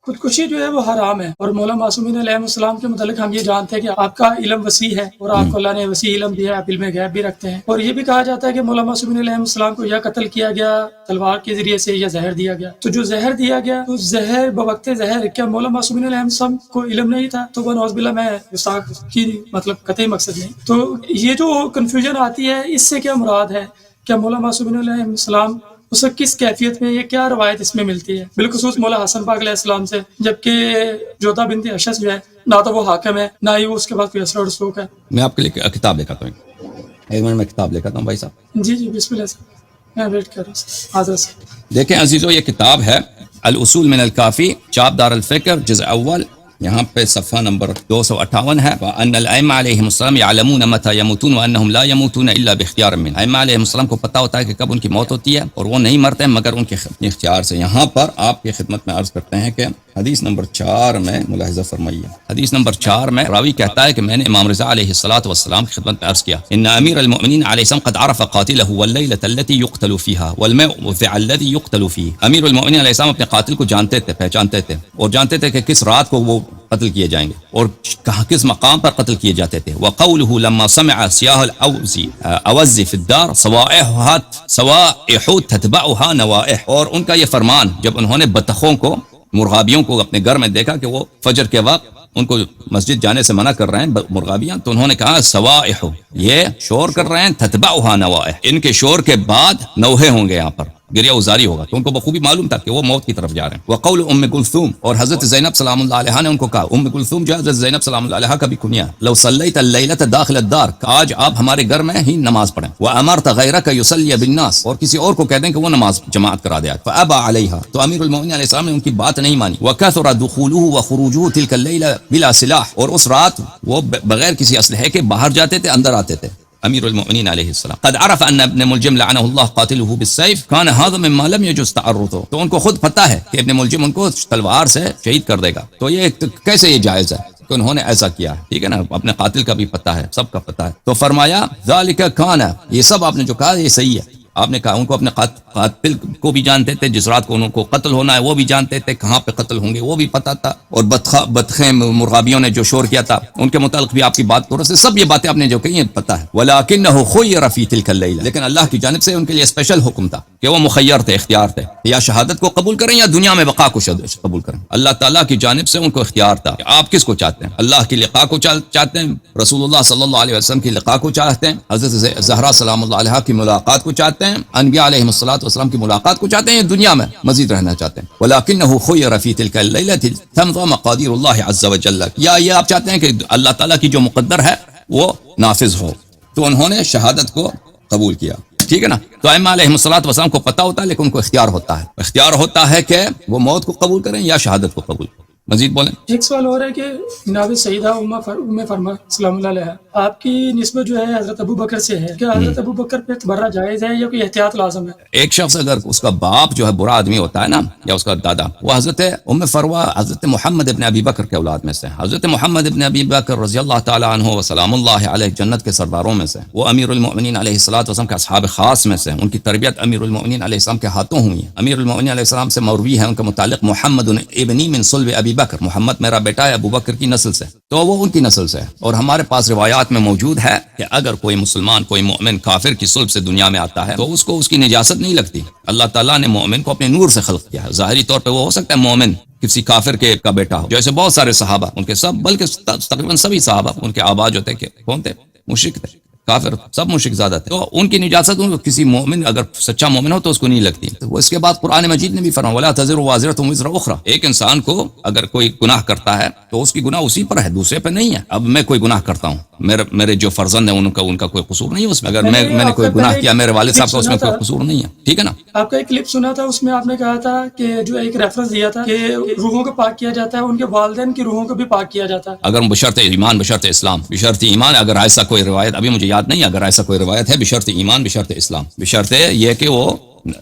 خودکشی جو ہے وہ حرام ہے، اور مولا معصومین علیہ السلام کے متعلق ہم یہ جانتے ہیں کہ آپ کا علم وسیع ہے اور آپ کو اللہ نے وسیع علم دیا ہے، آپ علم غیب بھی رکھتے ہیں، اور یہ بھی کہا جاتا ہے کہ مولا معصومین علیہ السلام کو یا قتل کیا گیا تلوار کے ذریعے سے یا زہر دیا گیا، تو جو زہر دیا گیا تو زہر بوقت زہر کیا مولا معصومین علیہ السلام کو علم نہیں تھا؟ تو نعوذ باللہ میں گستاخ کی مطلب قطعی مقصد نہیں، تو یہ جو کنفیوژن آتی ہے اس سے کیا مراد ہے؟ کیا مولا معصومین علیہ السلام اس وقت کس کیفیت میں، یہ کیا روایت اس میں ملتی ہے بالخصوص مولا حسن پاک علیہ السلام سے، جبکہ جوتا بنت اشعث جو ہے نہ تو وہ حاکم ہے نہ ہی وہ اس کے بعد کوئی اثر و رسوخ ہے۔ میں آپ کے لیے کتاب لے کر آتا ہوں، ایک منٹ میں کتاب لے کر آتا ہوں بھائی صاحب۔ جی جی بسم اللہ سر، میں ویٹ کر رہا ہوں حاضر سے۔ دیکھیں عزیزو، یہ کتاب ہے الاصول من الکافی، چاپ دار الفکر، جزء اول، یہاں پہ صفحہ نمبر 258 ہے۔ وَأَنَّ الْأَئِمَّةَ عَلَيْهِمُ السَّلَامُ يَعْلَمُونَ مَتَى يَمُوتُونَ وَأَنَّهُمْ لَا يَمُوتُونَ إِلَّا بِاخْتِيَارٍ مِّنْهُ۔ ائمہ علیہ السلام کو پتہ ہوتا ہے کہ کب ان کی موت ہوتی ہے اور وہ نہیں مرتے مگر ان کے اختیار سے۔ یہاں پر آپ کی خدمت میں عرض کرتے ہیں کہ حدیث نمبر 4 میں ملاحظہ فرمائیے، حدیث نمبر 4 میں راوی کہتا ہے کہ میں نے امام رضا علیہ السلام کی خدمت میں عرض کیا، ان امیر المؤمنین علیہ السلام قد عرف قاتلہ واللیلۃ التي يقتل فيها والموضع الذي يقتل فيه۔ امیر المؤمنین علیہ السلام اپنے قاتل کو جانتے تھے، پہچانتے تھے، اور جانتے تھے کہ کس رات کو وہ قتل کیے جائیں گے اور کہاں کس مقام پر قتل کیے جاتے تھے۔ وقوله لما سمع سیاح الاوز في الدار صوائح تتبعها نوائح، اور ان کا یہ فرمان جب انہوں نے بطخوں کو، مرغابیوں کو اپنے گھر میں دیکھا کہ وہ فجر کے وقت ان کو مسجد جانے سے منع کر رہے ہیں مرغابیاں، تو انہوں نے کہا سوائح، یہ شور کر رہے ہیں، تتبعها نوائح، ان کے شور کے بعد نوحے ہوں گے، یہاں پر گریہ ازاری ہوگا، تو ان کو بخوبی معلوم تھا کہ وہ موت کی طرف جا رہے ہیں۔ وقول ام کلثوم، اور حضرت زینب سلام اللہ علیہا نے ان کو کہا، ام کلثوم جو حضرت زینب سلام اللہ علیہا کا بھی کنیا، لو صلیت اللیلۃ داخل الدار، آج آپ ہمارے گھر میں ہی نماز پڑھیں، وامرت غیرک یصلی بالناس، اور کسی اور کو کہہ دیں کہ وہ نماز جماعت کرا دے، فابى علیہا، تو امیر المؤمنین علیہ السلام نے ان کی بات نہیں مانی۔ وکثر دخوله وخروجه تلك الليلة بلا سلاح، اور اس رات وہ بغیر کسی اسلحے کے باہر جاتے تھے، اندر آتے تھے امیر المؤمنین علیہ السلام۔ قد عرف ان ابن ملجم لعنہ اللہ قاتلہ بالسیف کان هذا مما لم يجوز تعرضه، تو ان کو خود پتہ ہے کہ ابن ملجم ان کو تلوار سے شہید کر دے گا، تو یہ کیسے یہ جائز ہے کہ انہوں نے ایسا کیا ہے، ٹھیک ہے نا، اپنے قاتل کا بھی پتہ ہے، سب کا پتہ ہے۔ تو فرمایا ذالک کان، یہ سب آپ نے جو کہا یہ صحیح ہے، آپ نے کہا ان کو اپنے قاتل کو بھی جانتے تھے، جس رات کو ان کو قتل ہونا ہے وہ بھی جانتے تھے، کہاں پہ قتل ہوں گے وہ بھی پتہ تھا، اور بطخیں مرغابیوں نے جو شور کیا تھا ان کے متعلق بھی آپ کی بات درست ہے، سب یہ باتیں آپ نے جو کہی ہیں پتہ ہے۔ ولکنہ خیر فی تلک اللیلہ، لیکن اللہ کی جانب سے ان کے لیے اسپیشل حکم تھا کہ وہ مخیر تھے، اختیار تھے، یا شہادت کو قبول کریں یا دنیا میں بقا کو قبول کریں۔ اللہ تعالیٰ کی جانب سے ان کو اختیار تھا کہ آپ کس کو چاہتے ہیں، اللہ کی لقاء کو چاہتے ہیں، رسول اللہ صلی اللہ علیہ وسلم کی لقاء کو چاہتے ہیں، حضرت زہرا سلام اللہ علیہا کی ملاقات کو چاہتے ہیں، انبیاء علیہ السلام کی ملاقات کو چاہتے ہیں، یا دنیا میں مزید رہنا چاہتے ہیں۔ ولکنہ خیر فی تلک اللیلۃ تمضی مقادیر اللہ عز وجل، یا یہ آپ چاہتے ہیں کہ اللہ تعالیٰ کی جو مقدر ہے وہ نافذ ہو، تو انہوں نے شہادت کو قبول کیا، ٹھیک ہے نا۔ تو ائمہ علیہ السلام کو پتہ ہوتا ہے، لیکن ان کو اختیار ہوتا ہے کہ وہ موت کو قبول کریں یا شہادت کو قبول کریں۔ مزید بولیں۔ ایک سوال اور ہے کہ جناب سیدہ ام فرما سلام اللہ علیہ، آپ کی نسبت جو ہے حضرت ابو بکر سے ہے، کیا حضرت ابو بکر پہ تبرہ جائز ہے یا کوئی احتیاط لازم ہے؟ ایک شخص اگر اس کا باپ جو ہے برا آدمی ہوتا ہے نا، یا اس کا دادا، وہ حضرت ام فروہ حضرت محمد ابن ابی بکر کے اولاد میں سے، حضرت محمد ابن ابی بکر رضی اللہ تعالی عنہ و سلام اللہ علیہ جنت کے سرداروں میں سے، وہ امیر المؤمنین علیہ السلام کے اصحاب خاص میں سے، ان کی تربیت امیر المؤمنین علیہ السلام کے ہاتھوں ہوئی ہے۔ امیر المؤمنین علیہ السلام سے مروی ہے ان کے متعلق، محمد ابنی من صلب ابی بکر، محمد میرا بیٹا ہے ابو بکر کی نسل سے، تو وہ ان کی نسل سے ہے۔ اور ہمارے پاس روایات میں موجود ہے کہ اگر کوئی مسلمان، کوئی مومن کافر کی صلب سے دنیا میں آتا ہے تو اس کو اس کی نجاست نہیں لگتی۔ اللہ تعالیٰ نے مومن کو اپنے نور سے خلق کیا ہے، ظاہری طور پہ وہ ہو سکتا ہے مومن کسی کافر کے کا بیٹا ہو، جیسے بہت سارے صحابہ، ان کے سب، بلکہ تقریباً سبھی صحابہ، ان کے آبا جو تھے کہ کون تھے، مشرک تھے، کافر، سب مشرک زیادہ تھے، تو ان کی نجاست ان کو کسی مومن، اگر سچا مومن ہو تو اس کو نہیں لگتی۔ تو وہ اس کے بعد قرآن مجید نے بھی فرمایا ولا تزر وازرۃ وزر اخرى، ایک انسان کو اگر کوئی گناہ کرتا ہے تو اس کی گناہ اسی پر ہے، دوسرے پہ نہیں ہے۔ اب میں کوئی گناہ کرتا ہوں، میرے جو فرزند ہیں ان کا کوئی قصور نہیں ہے اس میں، اگر میں نے کوئی گناہ کیا، میرے والد صاحب کا اس میں کوئی قصور نہیں ہے، ٹھیک ہے نا۔ آپ کا ایک کلپ سنا تھا، اس میں آپ نے کہا تھا کہ جو ایک ریفرنس دیا تھا کہ روحوں کو پاک کیا جاتا ہے، ان کے والدین کی روحوں کو بھی پاک کیا جاتا ہے، اگر بشرط ایمان، بشرط اسلام، بشرط ایمان، اگر ایسا کوئی روایت ابھی مجھے یاد نہیں، اگر ایسا کوئی روایت ہے بشرط ایمان، بشرط اسلام، بشرط یہ کہ وہ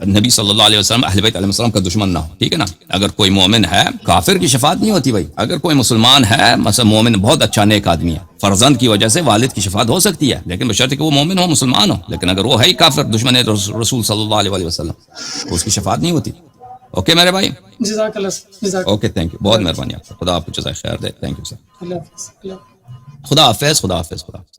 نبی صلی اللہ علیہ وسلم اہل بیت علیہ السلام کا دشمن نہ ہو، ٹھیک ہے نا۔ اگر کوئی مومن ہے، کافر کی شفاعت نہیں ہوتی بھائی، اگر کوئی مسلمان ہے، مثلا مومن بہت اچھا نیک آدمی ہے، فرزند کی وجہ سے والد کی شفاعت ہو سکتی ہے، لیکن بشرط کہ وہ مومن ہو، مسلمان ہو، لیکن اگر وہ ہے ہی کافر، دشمن رسول صلی اللہ علیہ وسلم، تو اس کی شفاعت نہیں ہوتی۔ اوکے میرے بھائی, جزاک اللہ سر, جزاک اوکے تھینک یو, بہت مہربانی آپ کا, خدا آپ کو جزائے خیر دے. تھینک یو سر, اللہ حافظ. اللہ حافظ. خدا حافظ, خدا حافظ, خدا حافظ.